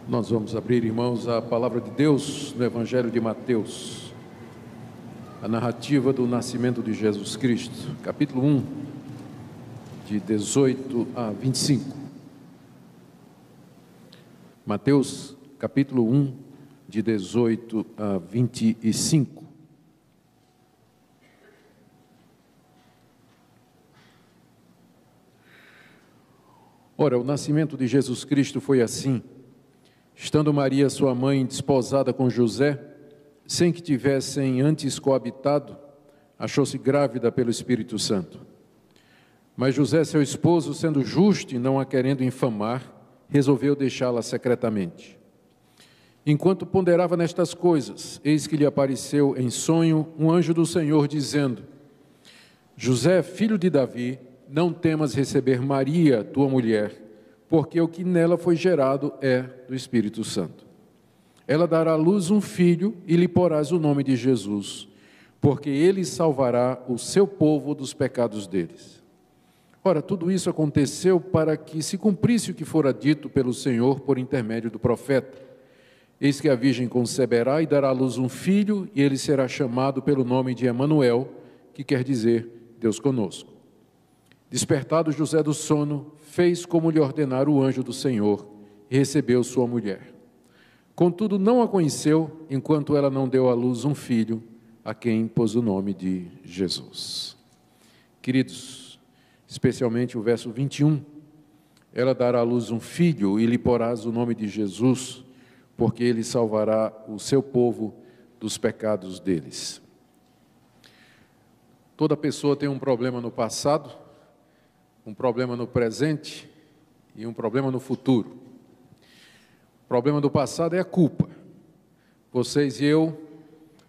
Nós vamos abrir, irmãos, a palavra de Deus no Evangelho de Mateus, a narrativa do nascimento de Jesus Cristo, capítulo 1, de 18 a 25. Mateus, capítulo 1, de 18 a 25. Ora, o nascimento de Jesus Cristo foi assim. Estando Maria, sua mãe, desposada com José, sem que tivessem antes coabitado, achou-se grávida pelo Espírito Santo. Mas José, seu esposo, sendo justo e não a querendo infamar, resolveu deixá-la secretamente. Enquanto ponderava nestas coisas, eis que lhe apareceu em sonho um anjo do Senhor, dizendo: José, filho de Davi, não temas receber Maria, tua mulher, porque o que nela foi gerado é do Espírito Santo. Ela dará à luz um filho e lhe porás o nome de Jesus, porque ele salvará o seu povo dos pecados deles. Ora, tudo isso aconteceu para que se cumprisse o que fora dito pelo Senhor por intermédio do profeta. Eis que a virgem conceberá e dará à luz um filho, e ele será chamado pelo nome de Emanuel, que quer dizer Deus conosco. Despertado José do sono, fez como lhe ordenara o anjo do Senhor e recebeu sua mulher. Contudo, não a conheceu, enquanto ela não deu à luz um filho, a quem pôs o nome de Jesus. Queridos, especialmente o verso 21, ela dará à luz um filho e lhe porás o nome de Jesus, porque ele salvará o seu povo dos pecados deles. Toda pessoa tem um problema no passado, um problema no presente e um problema no futuro. O problema do passado é a culpa. Vocês e eu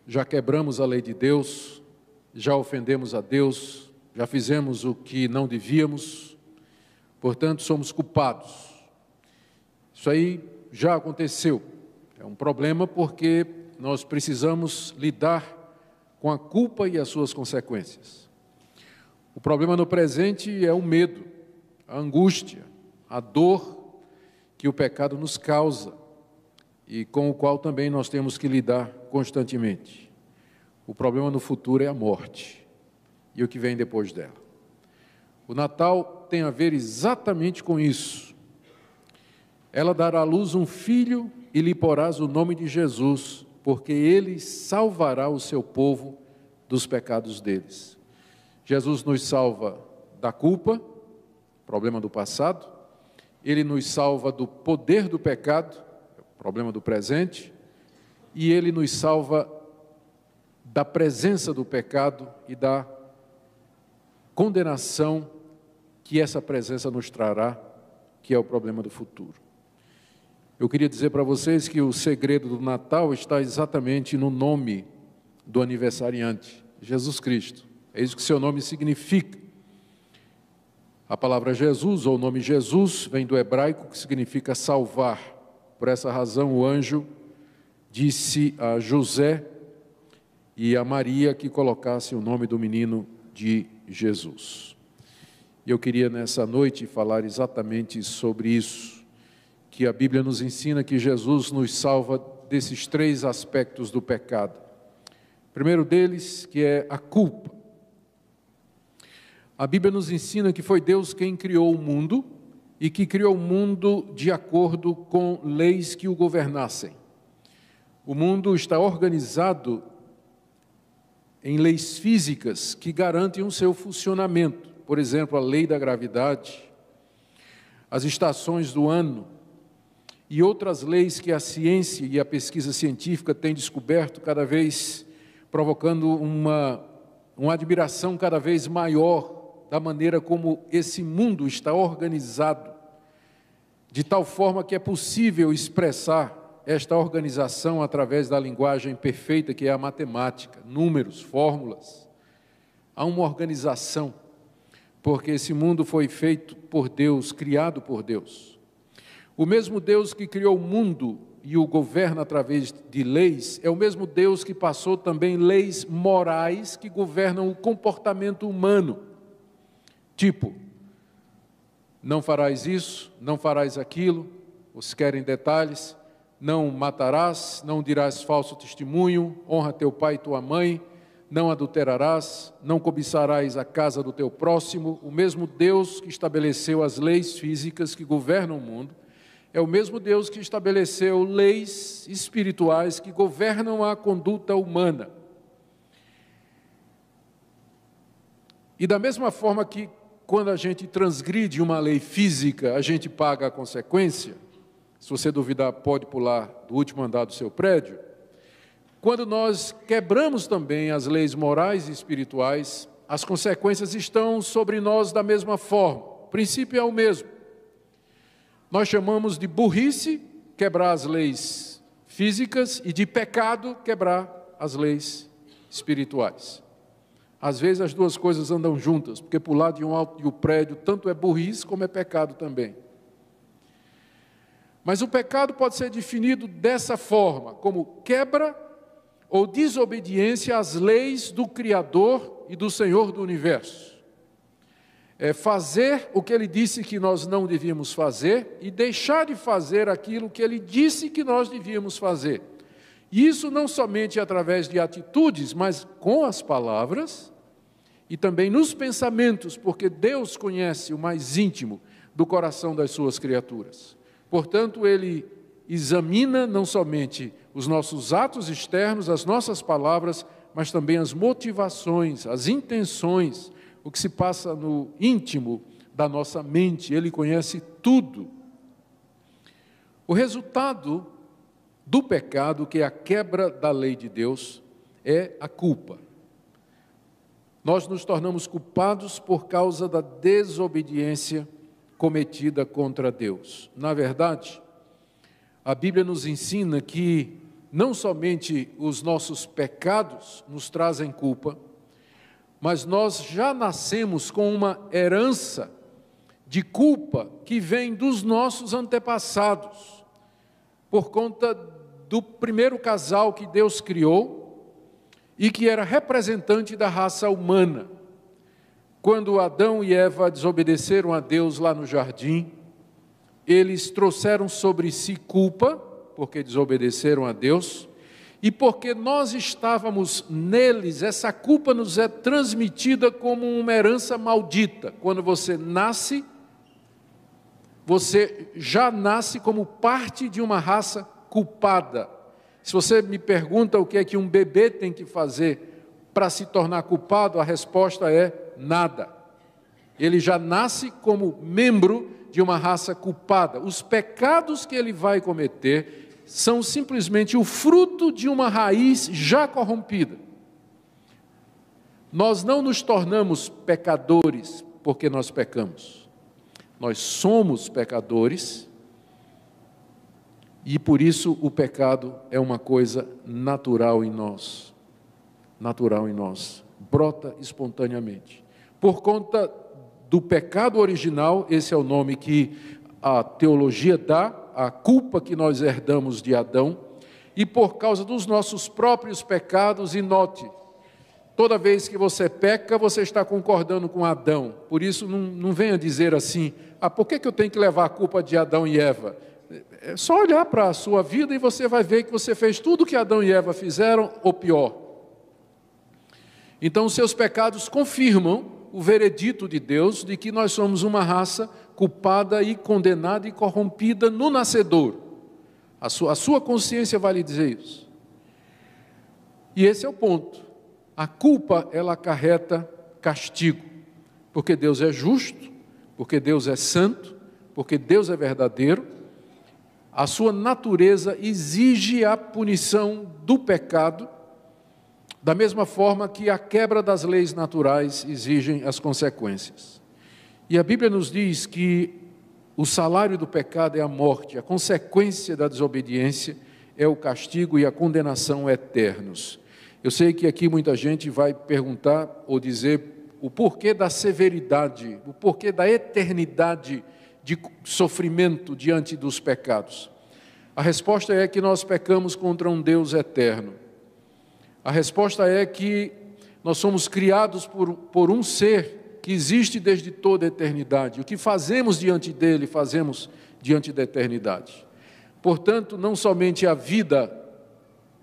já quebramos a lei de Deus, já ofendemos a Deus, já fizemos o que não devíamos, portanto somos culpados. Isso aí já aconteceu. É um problema porque nós precisamos lidar com a culpa e as suas consequências. O problema no presente é o medo, a angústia, a dor que o pecado nos causa e com o qual também nós temos que lidar constantemente. O problema no futuro é a morte e o que vem depois dela. O Natal tem a ver exatamente com isso. Ela dará à luz um filho e lhe porás o nome de Jesus, porque ele salvará o seu povo dos pecados deles. Jesus nos salva da culpa, problema do passado, ele nos salva do poder do pecado, problema do presente, e ele nos salva da presença do pecado e da condenação que essa presença nos trará, que é o problema do futuro. Eu queria dizer para vocês que o segredo do Natal está exatamente no nome do aniversariante, Jesus Cristo. É isso que seu nome significa. A palavra Jesus, ou o nome Jesus, vem do hebraico, que significa salvar. Por essa razão, o anjo disse a José e a Maria que colocassem o nome do menino de Jesus. E eu queria nessa noite falar exatamente sobre isso, que a Bíblia nos ensina que Jesus nos salva desses três aspectos do pecado. O primeiro deles, que é a culpa. A Bíblia nos ensina que foi Deus quem criou o mundo e que criou o mundo de acordo com leis que o governassem. O mundo está organizado em leis físicas que garantem o seu funcionamento. Por exemplo, a lei da gravidade, as estações do ano e outras leis que a ciência e a pesquisa científica têm descoberto, cada vez provocando uma admiração cada vez maior da maneira como esse mundo está organizado, de tal forma que é possível expressar esta organização através da linguagem perfeita que é a matemática, números, fórmulas. Há uma organização, porque esse mundo foi feito por Deus, criado por Deus. O mesmo Deus que criou o mundo e o governa através de leis, é o mesmo Deus que passou também leis morais que governam o comportamento humano. Tipo, não farás isso, não farás aquilo, os querem detalhes, não matarás, não dirás falso testemunho, honra teu pai e tua mãe, não adulterarás, não cobiçarás a casa do teu próximo. O mesmo Deus que estabeleceu as leis físicas que governam o mundo, é o mesmo Deus que estabeleceu leis espirituais que governam a conduta humana. E da mesma forma que quando a gente transgride uma lei física, a gente paga a consequência. Se você duvidar, pode pular do último andar do seu prédio. Quando nós quebramos também as leis morais e espirituais, as consequências estão sobre nós da mesma forma. O princípio é o mesmo. Nós chamamos de burrice quebrar as leis físicas e de pecado quebrar as leis espirituais. Às vezes as duas coisas andam juntas, porque pular de um alto de um prédio tanto é burrice como é pecado também. Mas o pecado pode ser definido dessa forma, como quebra ou desobediência às leis do Criador e do Senhor do Universo. É fazer o que Ele disse que nós não devíamos fazer e deixar de fazer aquilo que Ele disse que nós devíamos fazer. E isso não somente através de atitudes, mas com as palavras e também nos pensamentos, porque Deus conhece o mais íntimo do coração das suas criaturas. Portanto, Ele examina não somente os nossos atos externos, as nossas palavras, mas também as motivações, as intenções, o que se passa no íntimo da nossa mente. Ele conhece tudo. O resultado do pecado, que é a quebra da lei de Deus, é a culpa. Nós nos tornamos culpados por causa da desobediência cometida contra Deus. Na verdade, a Bíblia nos ensina que não somente os nossos pecados nos trazem culpa, mas nós já nascemos com uma herança de culpa que vem dos nossos antepassados, por conta do primeiro casal que Deus criou e que era representante da raça humana. Quando Adão e Eva desobedeceram a Deus lá no jardim, eles trouxeram sobre si culpa, porque desobedeceram a Deus, e porque nós estávamos neles, essa culpa nos é transmitida como uma herança maldita. Quando você nasce, você já nasce como parte de uma raça culpada. Se você me pergunta o que é que um bebê tem que fazer para se tornar culpado, a resposta é nada. Ele já nasce como membro de uma raça culpada. Os pecados que ele vai cometer são simplesmente o fruto de uma raiz já corrompida. Nós não nos tornamos pecadores porque nós pecamos. Nós somos pecadores e por isso o pecado é uma coisa natural em nós. Natural em nós. Brota espontaneamente. Por conta do pecado original, esse é o nome que a teologia dá, a culpa que nós herdamos de Adão, e por causa dos nossos próprios pecados, e note, toda vez que você peca, você está concordando com Adão. Por isso, não venha dizer assim, por que eu tenho que levar a culpa de Adão e Eva? É só olhar para a sua vida e você vai ver que você fez tudo que Adão e Eva fizeram, ou pior. Então, os seus pecados confirmam o veredito de Deus de que nós somos uma raça culpada e condenada e corrompida no nascedor. A sua consciência vai lhe dizer isso. E esse é o ponto. A culpa, ela acarreta castigo, porque Deus é justo, porque Deus é santo, porque Deus é verdadeiro. A sua natureza exige a punição do pecado, da mesma forma que a quebra das leis naturais exigem as consequências. E a Bíblia nos diz que o salário do pecado é a morte, a consequência da desobediência é o castigo e a condenação eternos. Eu sei que aqui muita gente vai perguntar ou dizer o porquê da severidade, o porquê da eternidade de sofrimento diante dos pecados. A resposta é que nós pecamos contra um Deus eterno. A resposta é que nós somos criados por um ser que existe desde toda a eternidade. O que fazemos diante dele, fazemos diante da eternidade. Portanto, não somente a vida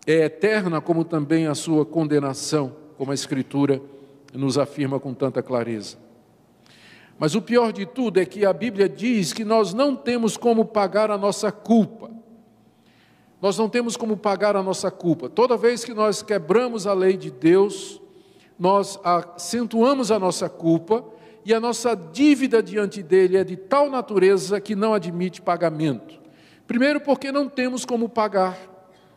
é eterna, como também a sua condenação, como a Escritura nos afirma com tanta clareza. Mas o pior de tudo é que a Bíblia diz que nós não temos como pagar a nossa culpa. Nós não temos como pagar a nossa culpa. Toda vez que nós quebramos a lei de Deus, nós acentuamos a nossa culpa e a nossa dívida diante dele é de tal natureza que não admite pagamento. Primeiro, porque não temos como pagar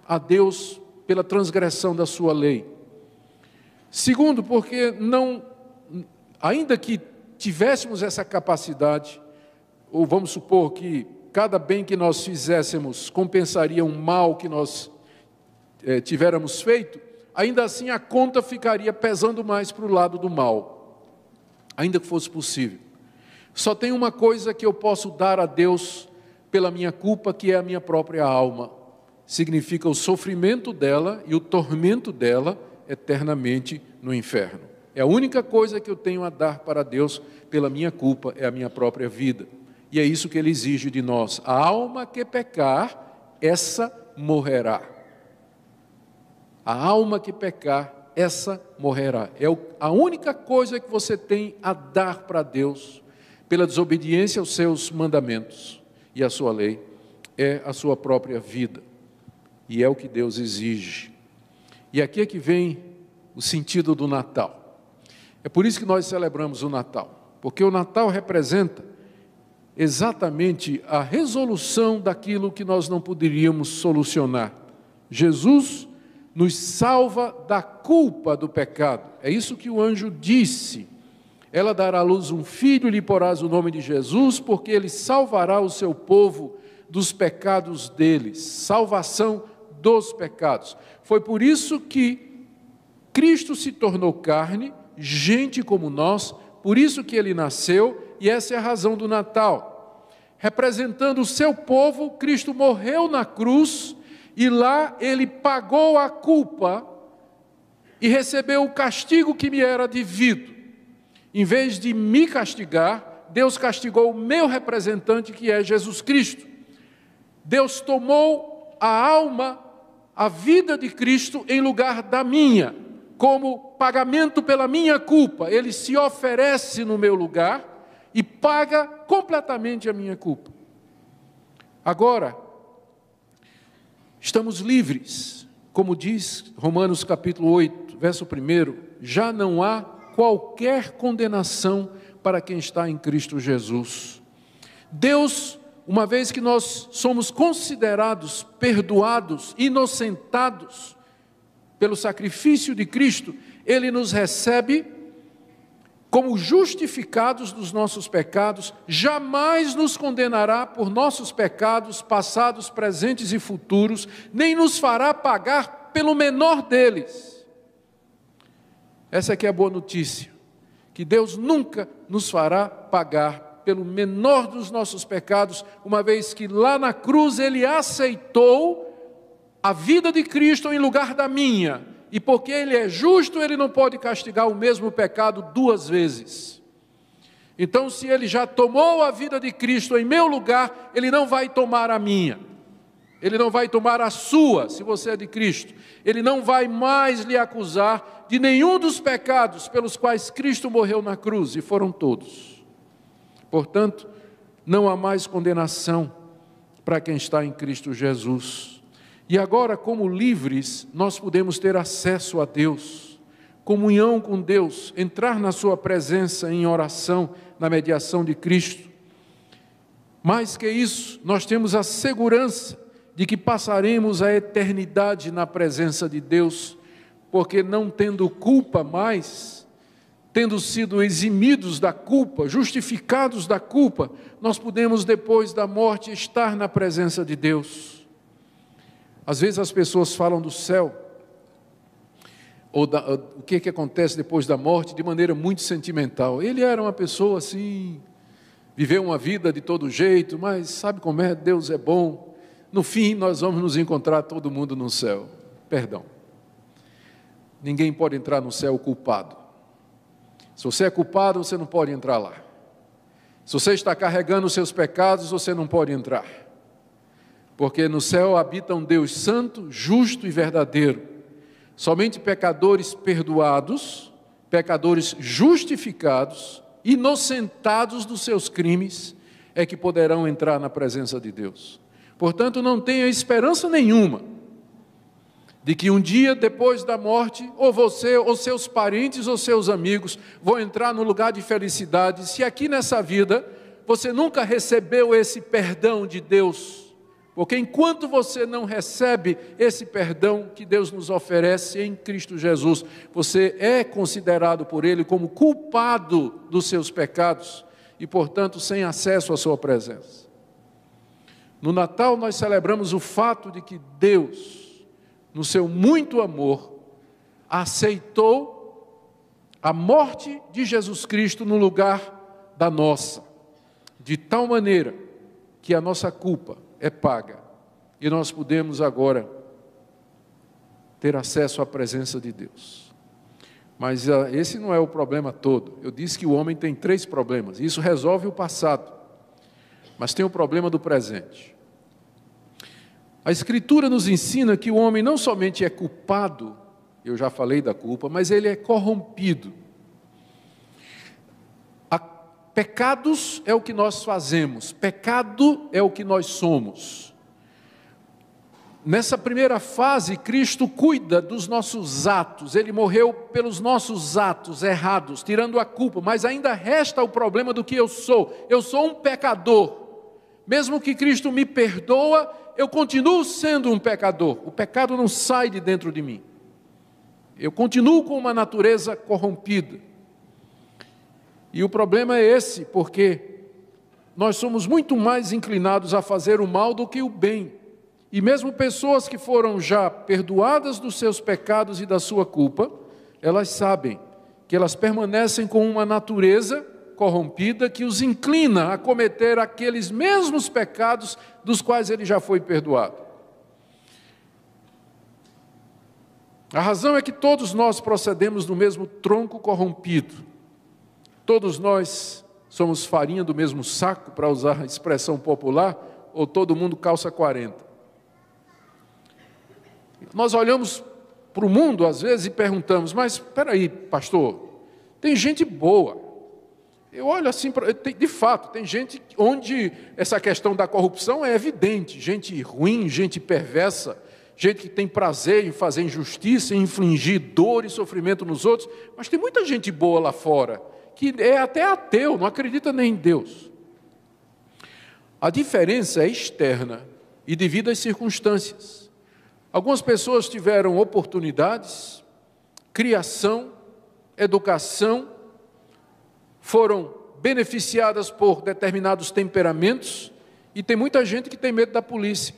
a Deus pela transgressão da sua lei. Segundo, porque ainda que tivéssemos essa capacidade, ou vamos supor que cada bem que nós fizéssemos compensaria um mal que nós tivéssemos feito, ainda assim a conta ficaria pesando mais para o lado do mal, ainda que fosse possível. Só tem uma coisa que eu posso dar a Deus pela minha culpa, que é a minha própria alma. Significa o sofrimento dela e o tormento dela eternamente no inferno. É a única coisa que eu tenho a dar para Deus pela minha culpa, é a minha própria vida. E é isso que Ele exige de nós. A alma que pecar, essa morrerá. A alma que pecar, essa morrerá. É a única coisa que você tem a dar para Deus, pela desobediência aos seus mandamentos e à sua lei, é a sua própria vida. E é o que Deus exige. E aqui é que vem o sentido do Natal. É por isso que nós celebramos o Natal, porque o Natal representa exatamente a resolução daquilo que nós não poderíamos solucionar. Jesus nos salva da culpa do pecado. É isso que o anjo disse. Ela dará à luz um filho e lhe porás o nome de Jesus, porque ele salvará o seu povo dos pecados deles. Salvação dos pecados. Foi por isso que Cristo se tornou carne, gente como nós, por isso que ele nasceu, e essa é a razão do Natal. Representando o seu povo, Cristo morreu na cruz, e lá ele pagou a culpa e recebeu o castigo que me era devido. Em vez de me castigar, Deus castigou o meu representante, que é Jesus Cristo. Deus tomou a alma, a vida de Cristo em lugar da minha, como pagamento pela minha culpa. Ele se oferece no meu lugar e paga completamente a minha culpa. Agora, estamos livres, como diz Romanos capítulo 8, verso 1, já não há qualquer condenação para quem está em Cristo Jesus. Deus, uma vez que nós somos considerados perdoados, inocentados pelo sacrifício de Cristo, Ele nos recebe como justificados dos nossos pecados, jamais nos condenará por nossos pecados passados, presentes e futuros, nem nos fará pagar pelo menor deles. Essa aqui é a boa notícia, que Deus nunca nos fará pagar pelo menor dos nossos pecados, uma vez que lá na cruz Ele aceitou a vida de Cristo em lugar da minha, e porque Ele é justo, Ele não pode castigar o mesmo pecado duas vezes. Então, se Ele já tomou a vida de Cristo em meu lugar, Ele não vai tomar a minha, Ele não vai tomar a sua, se você é de Cristo. Ele não vai mais lhe acusar de nenhum dos pecados pelos quais Cristo morreu na cruz, e foram todos. Portanto, não há mais condenação para quem está em Cristo Jesus. E agora, como livres, nós podemos ter acesso a Deus, comunhão com Deus, entrar na sua presença em oração, na mediação de Cristo. Mais que isso, nós temos a segurança de que passaremos a eternidade na presença de Deus, porque não tendo culpa mais, tendo sido eximidos da culpa, justificados da culpa, nós podemos depois da morte estar na presença de Deus. Às vezes as pessoas falam do céu, ou o que acontece depois da morte, de maneira muito sentimental. Ele era uma pessoa assim, viveu uma vida de todo jeito, mas sabe como é? Deus é bom. No fim, nós vamos nos encontrar todo mundo no céu. Perdão. Ninguém pode entrar no céu culpado. Se você é culpado, você não pode entrar lá. Se você está carregando os seus pecados, você não pode entrar. porque no céu habita um Deus santo, justo e verdadeiro. Somente pecadores perdoados, pecadores justificados, inocentados dos seus crimes, é que poderão entrar na presença de Deus. Portanto, não tenha esperança nenhuma de que um dia depois da morte, ou você, ou seus parentes, ou seus amigos, vão entrar no lugar de felicidade, se aqui nessa vida você nunca recebeu esse perdão de Deus, porque enquanto você não recebe esse perdão que Deus nos oferece em Cristo Jesus, você é considerado por Ele como culpado dos seus pecados e, portanto, sem acesso à sua presença. No Natal nós celebramos o fato de que Deus, no seu muito amor, aceitou a morte de Jesus Cristo no lugar da nossa, de tal maneira que a nossa culpa é paga e nós podemos agora ter acesso à presença de Deus. Mas esse não é o problema todo. Eu disse que o homem tem 3 problemas, isso resolve o passado, mas tem o problema do presente. A Escritura nos ensina que o homem não somente é culpado, eu já falei da culpa, mas ele é corrompido. Pecados é o que nós fazemos, pecado é o que nós somos. Nessa primeira fase, Cristo cuida dos nossos atos, Ele morreu pelos nossos atos errados, tirando a culpa, mas ainda resta o problema do que eu sou um pecador. Mesmo que Cristo me perdoa, eu continuo sendo um pecador. O pecado não sai de dentro de mim. Eu continuo com uma natureza corrompida. E o problema é esse, porque nós somos muito mais inclinados a fazer o mal do que o bem. E mesmo pessoas que foram já perdoadas dos seus pecados e da sua culpa, elas sabem que elas permanecem com uma natureza corrompida que os inclina a cometer aqueles mesmos pecados dos quais ele já foi perdoado. A razão é que todos nós procedemos do mesmo tronco corrompido. Todos nós somos farinha do mesmo saco, para usar a expressão popular, ou todo mundo calça 40. Nós olhamos para o mundo às vezes e perguntamos, mas espera aí, pastor, tem gente boa. Eu olho assim, de fato, tem gente onde essa questão da corrupção é evidente, gente ruim, gente perversa, gente que tem prazer em fazer injustiça, em infligir dor e sofrimento nos outros, mas tem muita gente boa lá fora, que é até ateu, não acredita nem em Deus. A diferença é externa e devido às circunstâncias. Algumas pessoas tiveram oportunidades, criação, educação, foram beneficiadas por determinados temperamentos, e tem muita gente que tem medo da polícia.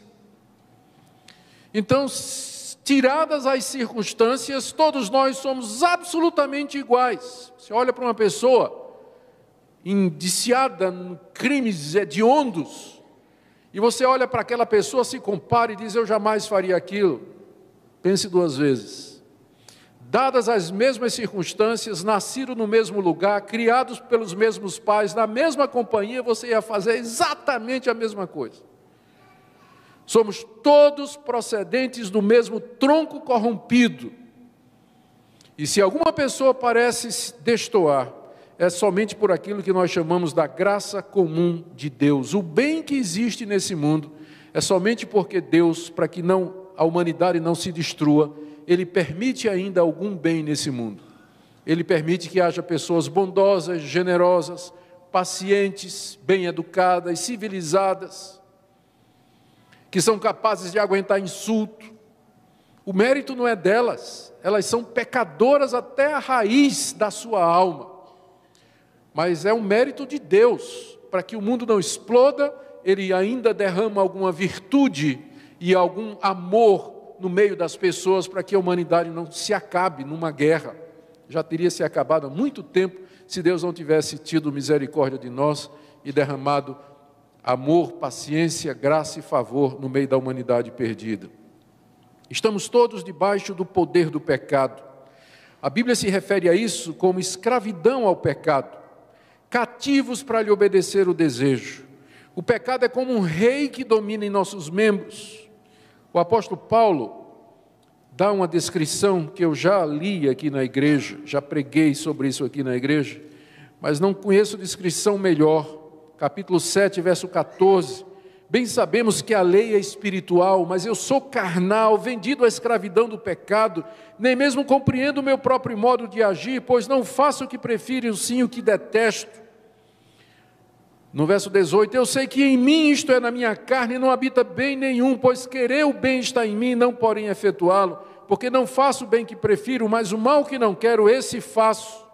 Então, tiradas as circunstâncias, todos nós somos absolutamente iguais. Você olha para uma pessoa indiciada em crimes hediondos, e você olha para aquela pessoa, se compara e diz, eu jamais faria aquilo. Pense 2 vezes. Dadas as mesmas circunstâncias, nascidos no mesmo lugar, criados pelos mesmos pais, na mesma companhia, você ia fazer exatamente a mesma coisa. Somos todos procedentes do mesmo tronco corrompido. E se alguma pessoa parece se destoar, é somente por aquilo que nós chamamos da graça comum de Deus. O bem que existe nesse mundo é somente porque Deus, para que a humanidade não se destrua, Ele permite ainda algum bem nesse mundo. Ele permite que haja pessoas bondosas, generosas, pacientes, bem-educadas, civilizadas, que são capazes de aguentar insulto. O mérito não é delas, elas são pecadoras até a raiz da sua alma. Mas é um mérito de Deus, para que o mundo não exploda, Ele ainda derrama alguma virtude e algum amor no meio das pessoas, para que a humanidade não se acabe numa guerra. Já teria se acabado há muito tempo, se Deus não tivesse tido misericórdia de nós e derramado amor, paciência, graça e favor no meio da humanidade perdida. Estamos todos debaixo do poder do pecado. A Bíblia se refere a isso como escravidão ao pecado, cativos para lhe obedecer o desejo. O pecado é como um rei que domina em nossos membros. O apóstolo Paulo dá uma descrição que eu já li aqui na igreja, já preguei sobre isso aqui na igreja, mas não conheço descrição melhor. Capítulo 7, verso 14. Bem sabemos que a lei é espiritual, mas eu sou carnal, vendido à escravidão do pecado, nem mesmo compreendo o meu próprio modo de agir, pois não faço o que prefiro, sim o que detesto. No verso 18, eu sei que em mim, isto é, na minha carne, não habita bem nenhum, pois querer o bem está em mim, não porém efetuá-lo, porque não faço o bem que prefiro, mas o mal que não quero, esse faço.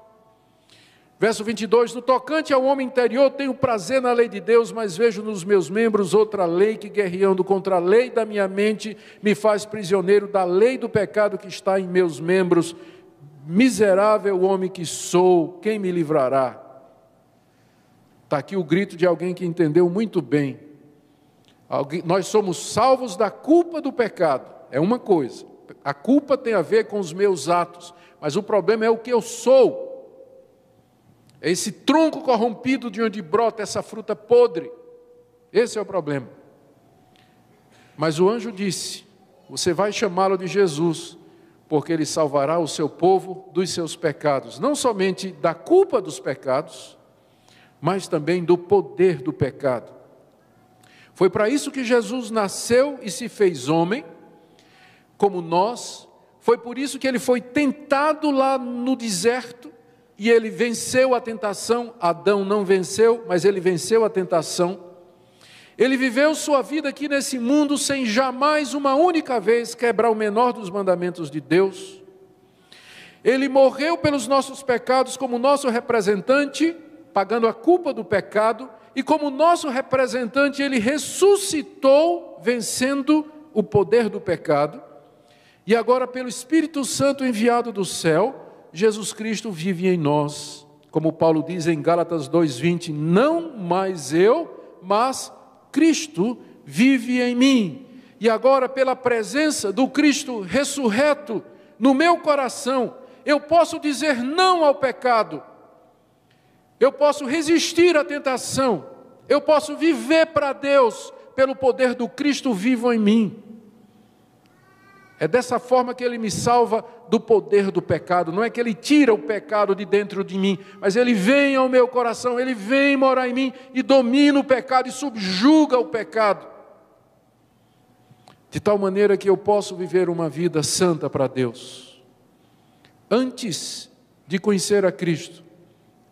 Verso 22, no tocante ao homem interior, tenho prazer na lei de Deus, mas vejo nos meus membros outra lei que, guerreando contra a lei da minha mente, me faz prisioneiro da lei do pecado que está em meus membros. Miserável homem que sou, quem me livrará? Está aqui o grito de alguém que entendeu muito bem. Nós somos salvos da culpa do pecado, é uma coisa. A culpa tem a ver com os meus atos, mas o problema é o que eu sou. É esse tronco corrompido de onde brota essa fruta podre. Esse é o problema. Mas o anjo disse, você vai chamá-lo de Jesus, porque ele salvará o seu povo dos seus pecados. Não somente da culpa dos pecados, mas também do poder do pecado. Foi para isso que Jesus nasceu e se fez homem, como nós. Foi por isso que ele foi tentado lá no deserto, e ele venceu a tentação. Adão não venceu, mas ele venceu a tentação. Ele viveu sua vida aqui nesse mundo sem jamais uma única vez quebrar o menor dos mandamentos de Deus. Ele morreu pelos nossos pecados como nosso representante, pagando a culpa do pecado, e como nosso representante ele ressuscitou, vencendo o poder do pecado, e agora pelo Espírito Santo enviado do céu, Jesus Cristo vive em nós, como Paulo diz em Gálatas 2:20, não mais eu, mas Cristo vive em mim, e agora pela presença do Cristo ressurreto no meu coração, eu posso dizer não ao pecado, eu posso resistir à tentação, eu posso viver para Deus, pelo poder do Cristo vivo em mim. É dessa forma que Ele me salva do poder do pecado. Não é que Ele tira o pecado de dentro de mim, mas Ele vem ao meu coração, Ele vem morar em mim e domina o pecado e subjuga o pecado. De tal maneira que eu posso viver uma vida santa para Deus. Antes de conhecer a Cristo,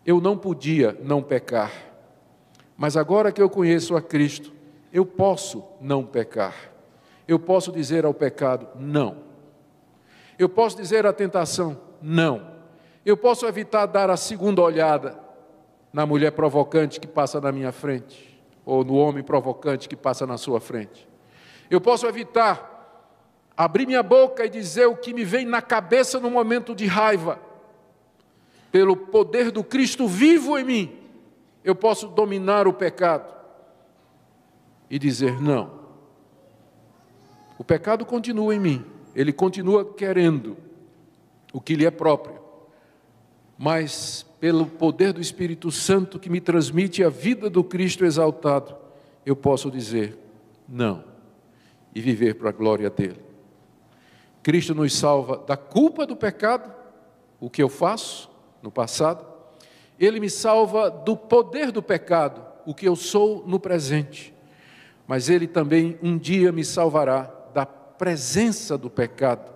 eu não podia não pecar. Mas agora que eu conheço a Cristo, eu posso não pecar. Eu posso dizer ao pecado, não. Eu posso dizer à tentação, não. Eu posso evitar dar a segunda olhada na mulher provocante que passa na minha frente, ou no homem provocante que passa na sua frente. Eu posso evitar abrir minha boca e dizer o que me vem na cabeça no momento de raiva. Pelo poder do Cristo vivo em mim, eu posso dominar o pecado e dizer não. O pecado continua em mim, ele continua querendo o que lhe é próprio, mas pelo poder do Espírito Santo que me transmite a vida do Cristo exaltado, eu posso dizer não e viver para a glória dele. Cristo nos salva da culpa do pecado, o que eu faço no passado. Ele me salva do poder do pecado, o que eu sou no presente. Mas Ele também um dia me salvará da presença do pecado.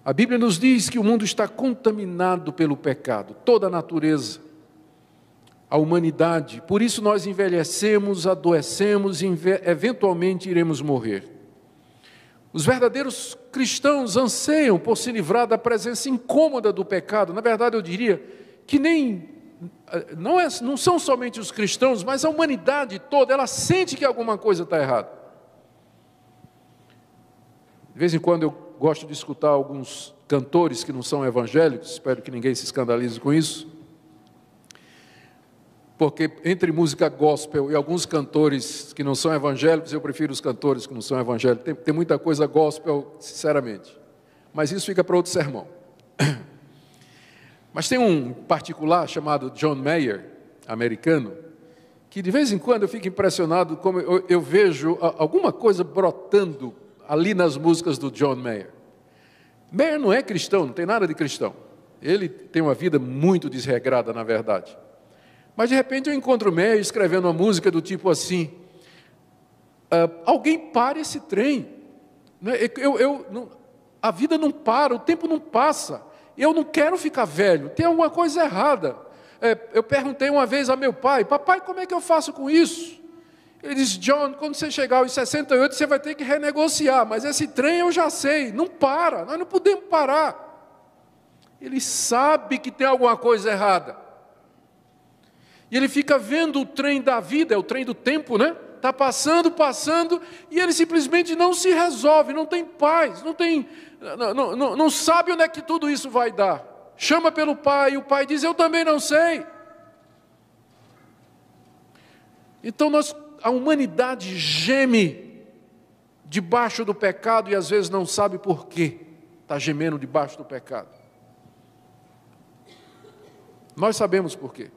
A Bíblia nos diz que o mundo está contaminado pelo pecado, toda a natureza, a humanidade. Por isso nós envelhecemos, adoecemos e eventualmente iremos morrer. Os verdadeiros cristãos anseiam por se livrar da presença incômoda do pecado. Na verdade, eu diria que não são somente os cristãos, mas a humanidade toda, ela sente que alguma coisa está errada. De vez em quando eu gosto de escutar alguns cantores que não são evangélicos, espero que ninguém se escandalize com isso, porque entre música gospel e alguns cantores que não são evangélicos, eu prefiro os cantores que não são evangélicos. Tem muita coisa gospel, sinceramente, mas isso fica para outro sermão. Mas tem um particular chamado John Mayer, americano, que de vez em quando eu fico impressionado como eu vejo alguma coisa brotando ali nas músicas do John Mayer. Mayer não é cristão, não tem nada de cristão. Ele tem uma vida muito desregrada, na verdade. Mas de repente eu encontro o Mayer escrevendo uma música do tipo assim: alguém para esse trem. A vida não para, o tempo não passa. Eu não quero ficar velho, tem alguma coisa errada. Eu perguntei uma vez a meu pai: papai, como é que eu faço com isso? Ele disse: John, quando você chegar aos 68, você vai ter que renegociar, mas esse trem eu já sei, não para, nós não podemos parar. Ele sabe que tem alguma coisa errada. E ele fica vendo o trem da vida, é o trem do tempo, né? Está passando, e ele simplesmente não se resolve, não tem paz, não sabe onde é que tudo isso vai dar. Chama pelo pai, e o pai diz: eu também não sei. Então a humanidade geme debaixo do pecado e às vezes não sabe por quê está gemendo debaixo do pecado. Nós sabemos por quê.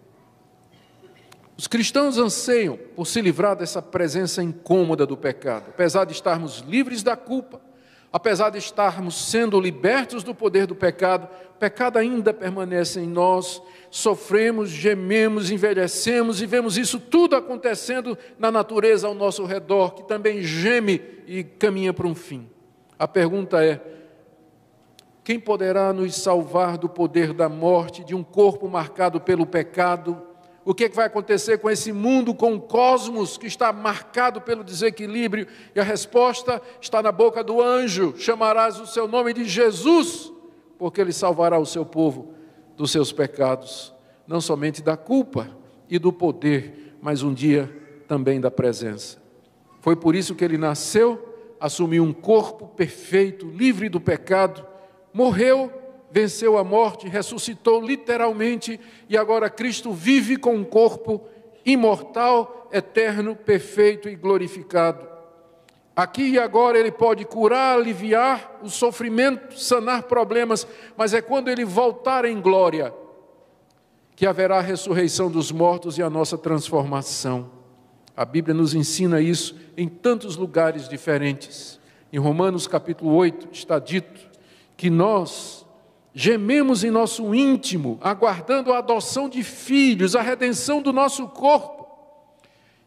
Os cristãos anseiam por se livrar dessa presença incômoda do pecado. Apesar de estarmos livres da culpa, apesar de estarmos sendo libertos do poder do pecado, o pecado ainda permanece em nós, sofremos, gememos, envelhecemos e vemos isso tudo acontecendo na natureza ao nosso redor, que também geme e caminha para um fim. A pergunta é: quem poderá nos salvar do poder da morte, de um corpo marcado pelo pecado? O que vai acontecer com esse mundo, com o cosmos que está marcado pelo desequilíbrio? E a resposta está na boca do anjo: chamarás o seu nome de Jesus, porque ele salvará o seu povo dos seus pecados, não somente da culpa e do poder, mas um dia também da presença. Foi por isso que ele nasceu, assumiu um corpo perfeito, livre do pecado, morreu, venceu a morte, ressuscitou literalmente, e agora Cristo vive com um corpo imortal, eterno, perfeito e glorificado. Aqui e agora ele pode curar, aliviar o sofrimento, sanar problemas, mas é quando ele voltar em glória que haverá a ressurreição dos mortos e a nossa transformação. A Bíblia nos ensina isso em tantos lugares diferentes. Em Romanos capítulo 8 está dito que nós gememos em nosso íntimo, aguardando a adoção de filhos, a redenção do nosso corpo.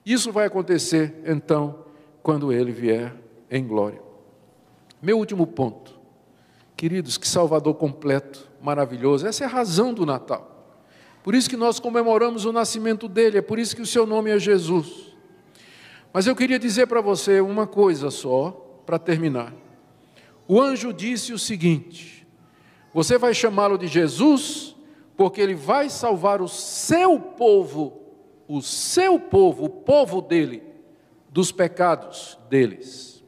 Isso vai acontecer, então, quando Ele vier em glória. Meu último ponto. Queridos, que Salvador completo, maravilhoso. Essa é a razão do Natal. Por isso que nós comemoramos o nascimento dEle, é por isso que o seu nome é Jesus. Mas eu queria dizer para você uma coisa só, para terminar. O anjo disse o seguinte: você vai chamá-lo de Jesus, porque ele vai salvar o seu povo, o povo dele, dos pecados deles.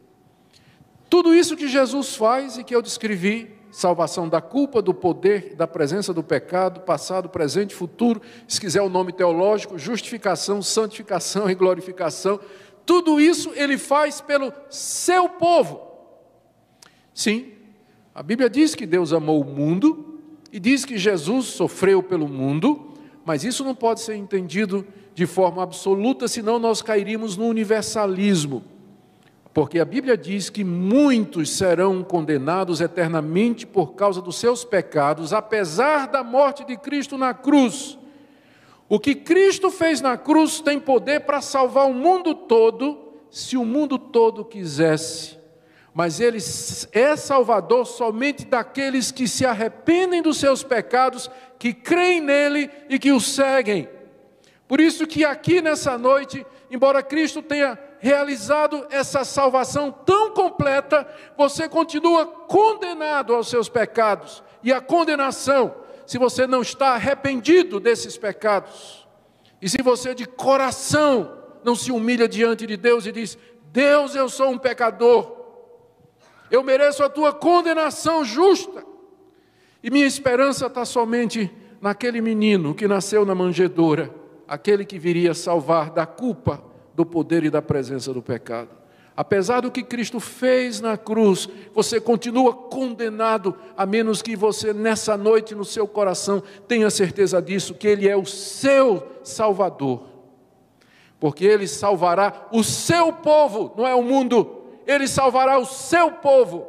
Tudo isso que Jesus faz e que eu descrevi, salvação da culpa, do poder, da presença do pecado, passado, presente, futuro, se quiser o nome teológico, justificação, santificação e glorificação, tudo isso ele faz pelo seu povo. Sim, a Bíblia diz que Deus amou o mundo e diz que Jesus sofreu pelo mundo, mas isso não pode ser entendido de forma absoluta, senão nós cairíamos no universalismo. Porque a Bíblia diz que muitos serão condenados eternamente por causa dos seus pecados, apesar da morte de Cristo na cruz. O que Cristo fez na cruz tem poder para salvar o mundo todo, se o mundo todo quisesse. Mas Ele é Salvador somente daqueles que se arrependem dos seus pecados, que creem nele e que o seguem. Por isso que aqui nessa noite, embora Cristo tenha realizado essa salvação tão completa, você continua condenado aos seus pecados e à condenação, se você não está arrependido desses pecados. E se você de coração não se humilha diante de Deus e diz: Deus, eu sou um pecador, eu mereço a tua condenação justa, e minha esperança está somente naquele menino que nasceu na manjedoura, aquele que viria salvar da culpa, do poder e da presença do pecado. Apesar do que Cristo fez na cruz, você continua condenado, a menos que você nessa noite no seu coração tenha certeza disso, que Ele é o seu Salvador. porque Ele salvará o seu povo, não é o mundo, Ele salvará o seu povo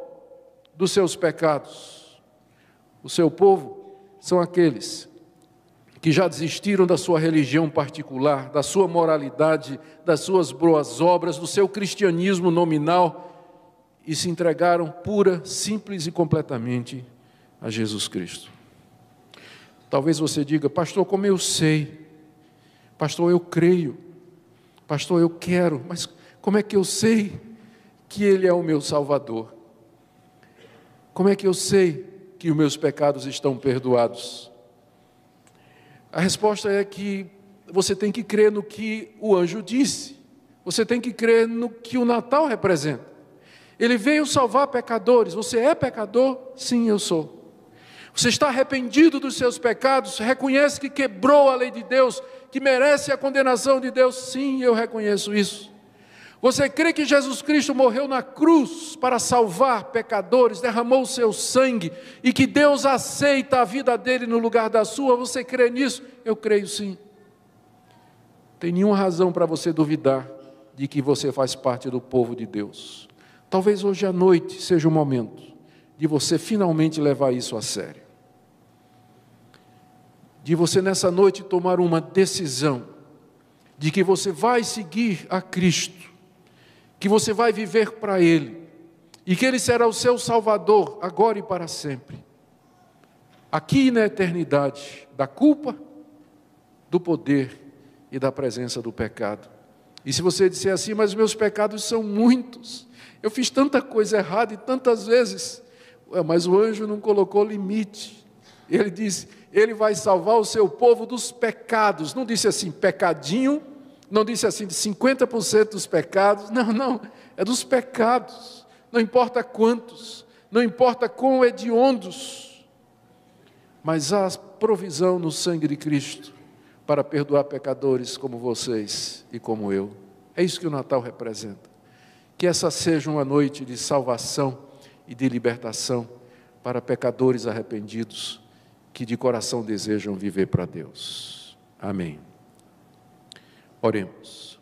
dos seus pecados. O seu povo são aqueles que já desistiram da sua religião particular, da sua moralidade, das suas boas obras, do seu cristianismo nominal e se entregaram pura, simples e completamente a Jesus Cristo. Talvez você diga: pastor, como eu sei? Pastor, eu creio. Pastor, eu quero. Mas como é que eu sei que Ele é o meu Salvador? Como é que eu sei que os meus pecados estão perdoados? A resposta é que você tem que crer no que o anjo disse. Você tem que crer no que o Natal representa. Ele veio salvar pecadores. Você é pecador? Sim, eu sou. Você está arrependido dos seus pecados? Reconhece que quebrou a lei de Deus, que merece a condenação de Deus? Sim, eu reconheço isso. Você crê que Jesus Cristo morreu na cruz para salvar pecadores, derramou o seu sangue e que Deus aceita a vida dele no lugar da sua? Você crê nisso? Eu creio sim. Não tem nenhuma razão para você duvidar de que você faz parte do povo de Deus. Talvez hoje à noite seja o momento de você finalmente levar isso a sério. De você nessa noite tomar uma decisão de que você vai seguir a Cristo, que você vai viver para Ele, e que Ele será o seu Salvador, agora e para sempre. Aqui na eternidade, da culpa, do poder e da presença do pecado. E se você disser assim: mas meus pecados são muitos, eu fiz tanta coisa errada e tantas vezes, mas o anjo não colocou limite. Ele disse: Ele vai salvar o seu povo dos pecados. Não disse assim, pecadinho, não disse assim de 50% dos pecados, não, é dos pecados, não importa quantos, não importa quão hediondos, mas há provisão no sangue de Cristo para perdoar pecadores como vocês e como eu. É isso que o Natal representa. Que essa seja uma noite de salvação e de libertação para pecadores arrependidos que de coração desejam viver para Deus. Amém. Oremos.